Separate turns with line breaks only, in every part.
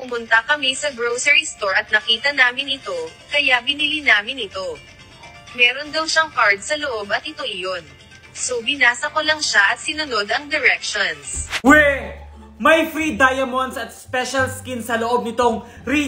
pumunta kami sa grocery store at nakita namin ito, kaya binili namin ito. Meron daw siyang card sa loob at ito iyon. So binasa ko lang siya at sinunod ang directions.
May free diamonds at special skin sa loob nitong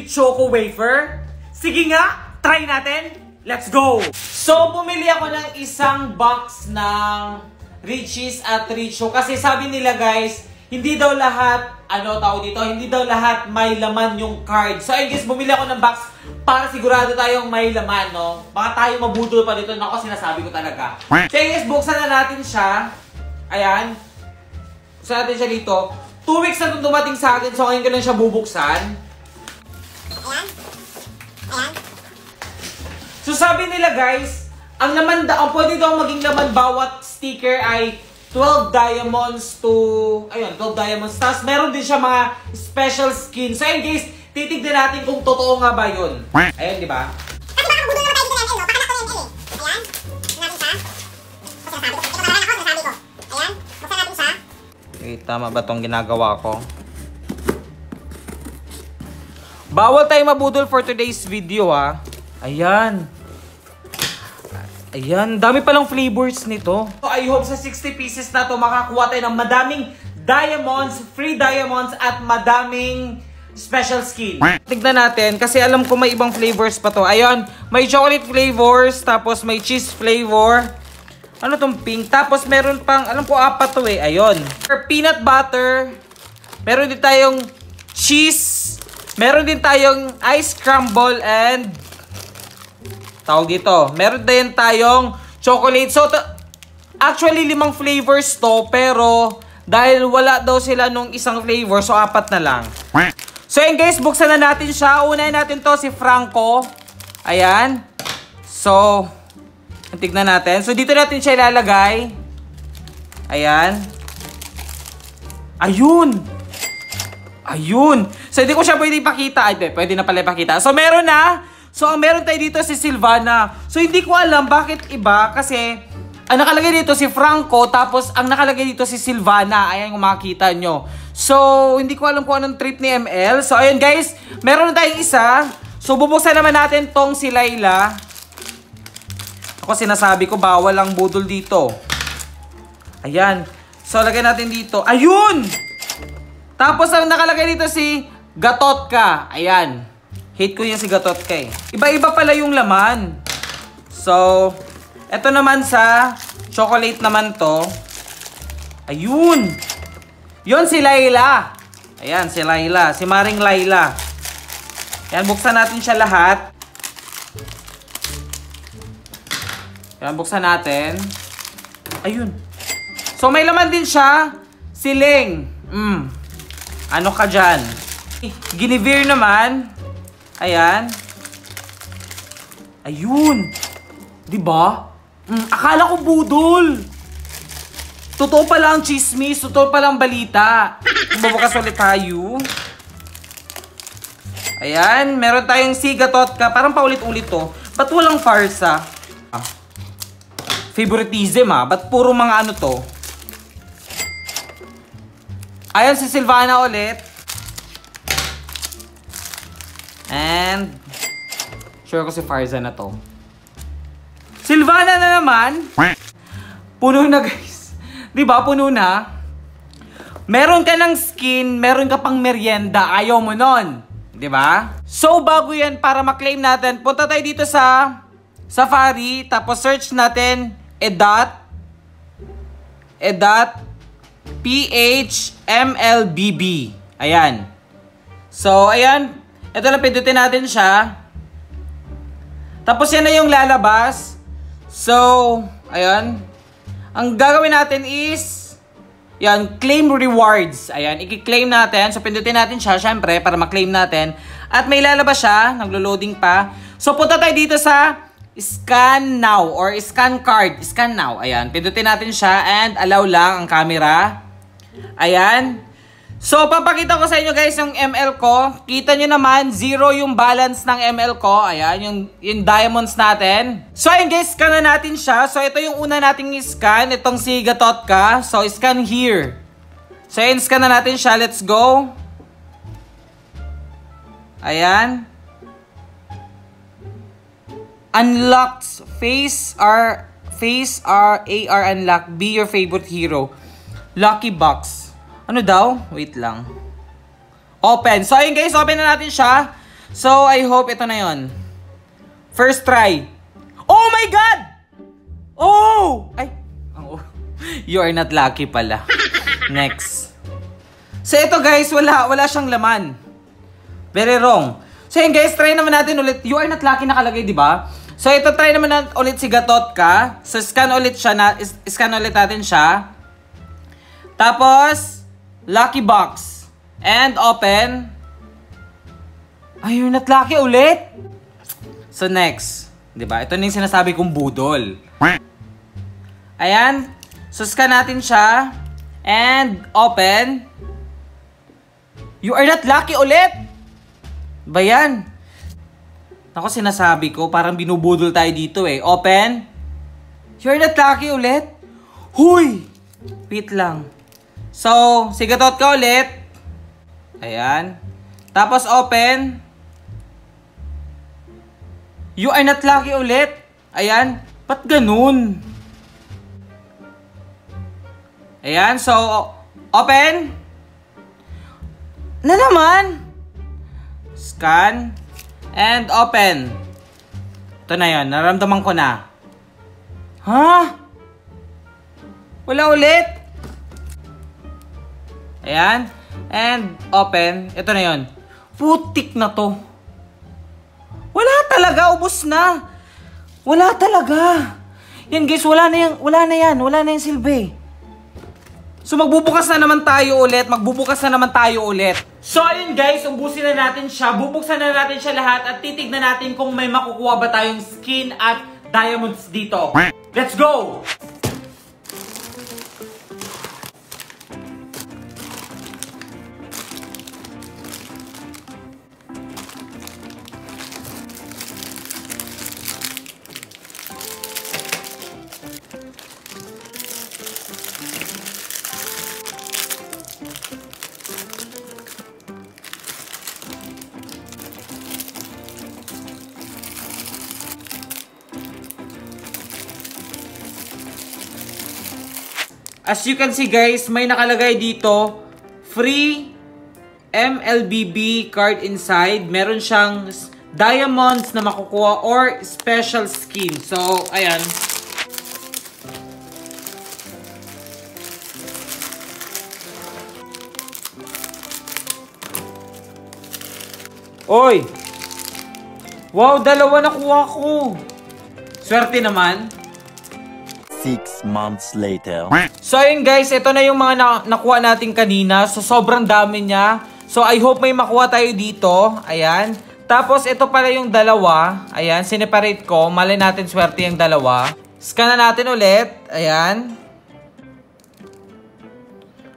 Choco Wafer? Sige nga, try natin! Let's go! So, bumili ako ng isang box ng Richeese at Richo. Kasi sabi nila guys, hindi daw lahat, hindi daw lahat may laman yung card. So, I guess bumili ako ng box para sigurado tayong may laman, no? Baka tayo mabudol pa dito. Nako, sinasabi ko talaga. So, I guess buksan na natin siya. Ayan. Buksan natin siya dito. 2 weeks na itong dumating sa akin, so ngayon ko lang siya bubuksan.
Ayan. Ayan.
So sabi nila guys, ang pwede daw maging laman bawat sticker ay 12 diamonds to, 12 diamonds. Tapos meron din siya mga special skin. So ayun guys, titignan natin kung totoo nga ba yun. Ayun, di ba?
Kasi baka mabudol naman tayo dito ng ML, no? Baka nakuha yung ML eh. Ayan. Buksan natin siya. Ito talaga ako, sinasabi ko. Ayan. Buksan natin siya.
Okay, tama ba tong ginagawa ko? Bawal tayo mabudol for today's video, ha? Ayan. Ayan, dami palang flavors nito. So, I hope sa 60 pieces na to makakuha tayo ng madaming diamonds, free diamonds, at madaming special skin. Tignan natin, kasi alam ko may ibang flavors pa to. Ayan, may chocolate flavors, tapos may cheese flavor. Ano tong pink? Tapos meron pang, alam ko 4 to eh. Ayun. Peanut butter. Meron din tayong cheese. Meron din tayong ice crumble and tawag dito. Meron din tayong chocolate. So, actually 5 flavors to. Pero, dahil wala daw sila nung isang flavor, so 4 na lang. So, yun guys, buksan na natin siya. Unahin natin to si Franco. Ayan. So, tignan natin. So, dito natin siya ilalagay. Ayan. Ayun. Ayun. So, hindi ko siya pwede ipakita. Ay, pwede na pala ipakita. So, meron na. So, ang meron tayo dito si Silvana. So, hindi ko alam bakit iba. Kasi, ang nakalagay dito si Franco. Tapos, ang nakalagay dito si Silvana. Ayan yung makikita nyo. So, hindi ko alam kung anong trip ni ML. So, ayun guys. Meron na tayong isa. So, bubuksan naman natin tong si Layla. Ako sinasabi ko, bawal ang budol dito. Ayan. So, lagay natin dito. Ayun! Tapos, ang nakalagay dito si Gatotka. Ayan. Hate ko yung si Gatotka eh. Iba-iba pala yung laman. So, eto naman sa chocolate naman to. Ayun! Yun si Layla. Ayan, si Layla. Si Maring Layla. Ayan, buksan natin siya lahat. Ayan, buksan natin. Ayun. So, may laman din siya. Siling. Ano ka dyan? Guinevere naman. Ayan. Ayun. Diba? Akala ko budol. Totoo pala ang chismis. Totoo pala ang balita. Bubukas ulit tayo. Ayan. Meron tayong Sigatotka. Parang paulit-ulit to. Ba't walang farsa? Favoritism ba't puro mga ano to? Ayan si Silvana ulit. And sure ko si Farza na to. Silvana na naman. Puno na guys. Diba puno na? Meron ka ng skin, meron ka pang merienda. Ayaw mo nun. Diba? So bago yan, para maklaim natin, punta tayo dito sa Safari. Tapos search natin PHMLBB. Ayan. So, ayan. Ito lang, pindutin natin siya. Tapos yan na yung lalabas. So, ayan. Ang gagawin natin is, yan, claim rewards. Ayan, i-claim natin. So, pindutin natin siya, syempre, para ma-claim natin. At may lalabas siya, naglo-loading pa. So, punta tayo dito sa Scan now or scan card. Scan now. Ayan. Pindutin natin siya and allow lang ang camera. Ayan. So, papakita ko sa inyo guys yung ML ko. Kita nyo naman, 0 yung balance ng ML ko. Ayan, yung diamonds natin. So, ayun guys, scan na natin siya. So, ito yung una nating scan. Itong si Gatotka. So, scan here. So, ayun, scan na natin siya. Let's go. Ayan. Unlocked. Face R AR unlock. Be your favorite hero. Lucky box. Ano daw? Wait lang. Open. So, ayun guys. Open na natin siya. So, I hope ito na yon. First try. Oh my God! Oh! Ay. Oh. You are not lucky pala. Next. So, ito guys. Wala siyang laman. Very wrong. So, yun guys. Try naman natin ulit. You are not lucky nakalagay, di ba? So, ito try naman natin ulit si Gatotka. So, scan ulit natin siya. Tapos, lucky box. And open. Ay, you're not lucky ulit. So, next. Diba? Ito na yung sinasabi kong budol. Ayan. So, scan natin siya. And open. You are not lucky ulit. Ba yan? Ako sinasabi ko, parang binubudol tayo dito eh. Open. You're not lucky ulit. Huy! Wait lang. So, sigatot ka ulit. Ayan. Tapos open. You are not lucky ulit. Ayan. Ba't ganun? Ayan. So, open. Na naman. Scan. And open. Ito na yun. Naramdaman ko na. Ha? Wala ulit. Ayan. And open. Ito na yun. Putik na to. Wala talaga. Ubos na. Wala talaga. Yan guys. Wala na yan. Wala na yung silbi. So magbubukas na naman tayo ulit. So ayun guys, ubusin na natin siya. Bubuksan na natin siya lahat at titignan natin kung may makukuha ba tayong skin at diamonds dito. Let's go! As you can see guys, may nakalagay dito, free MLBB card inside. Meron siyang diamonds na makukuha or special skin. So, ayan. Oy! Wow, dalawa nakuha ko. Swerte naman.
6 months later.
So ayun guys, ito na yung mga nakuha natin kanina. So sobrang dami niya. So I hope may makuha tayo dito. Ayan. Tapos ito pala yung dalawa. Ayan, sineparate ko. Malay natin swerte yung dalawa. Scan na natin ulit. Ayan.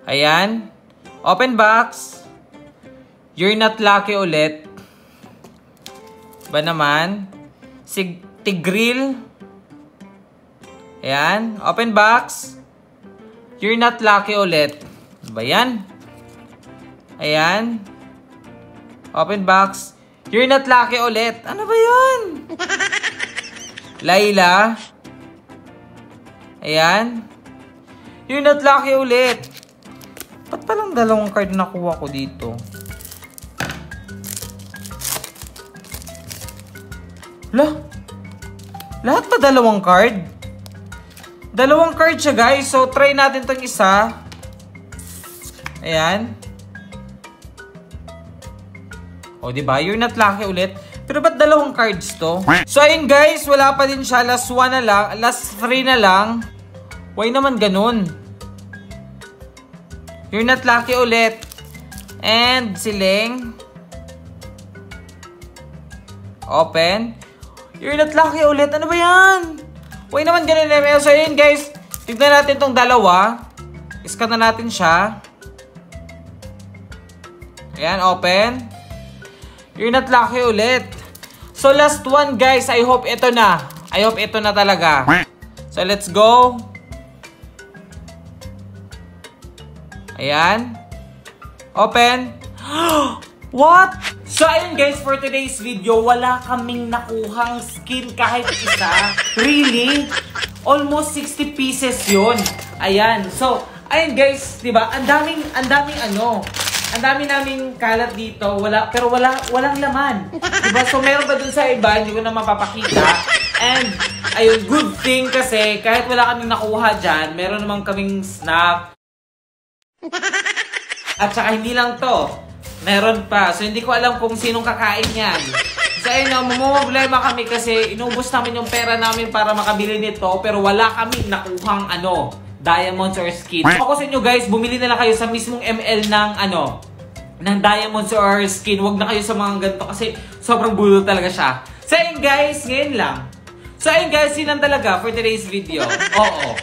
Ayan. Open box. You're not lucky ulit. Ba naman? Tigril. Ayan. Open box. You're not lucky ulit. Ano ba yan? Ayan. Open box. You're not lucky ulit. Ano ba yan? Layla. Ayan. You're not lucky ulit. Ba't palang dalawang card na nakuha ko dito? Lahat ba dalawang card? Dalawang card siya guys. So, try natin itong isa. Ayan. O, diba? You're not lucky ulit. Pero ba't dalawang cards to? So, ayun guys. Wala pa din siya. Last 1 na lang. Last 3 na lang. Why naman ganun? You're not lucky ulit. And, siling. Open. You're not lucky ulit. Ano ba yan? Why naman ganun na. So, ayun guys. Tignan natin tong dalawa. Iscan na natin siya. Ayan, open. You're not lucky ulit. So, last one guys. I hope ito na. I hope ito na talaga. So, let's go. Ayan. Open. What? So ayun guys, for today's video, wala kaming nakuhang skin kahit isa. Really? Almost 60 pieces yun. Ayan. So, ayun guys, diba? Ang daming naming kalat dito. Walang laman. Diba? So, meron pa dun sa iba, hindi ko na mapapakita. And, ayun, good thing kasi kahit wala kaming nakuha dyan, meron naman kaming snack. At saka hindi lang to. Meron pa. So, hindi ko alam kung sinong kakain yan. So, ayun na, problema kami kasi inubos namin yung pera namin para makabili nito. Pero wala kami nakuhang diamonds or skin. So, ako sa inyo guys, bumili na lang kayo sa mismong ML ng diamonds or skin. Huwag na kayo sa mga ganito kasi sobrang bulol talaga siya. So, ayun guys, ngayon lang. So, ayun guys, yun lang talaga for today's video. Oo.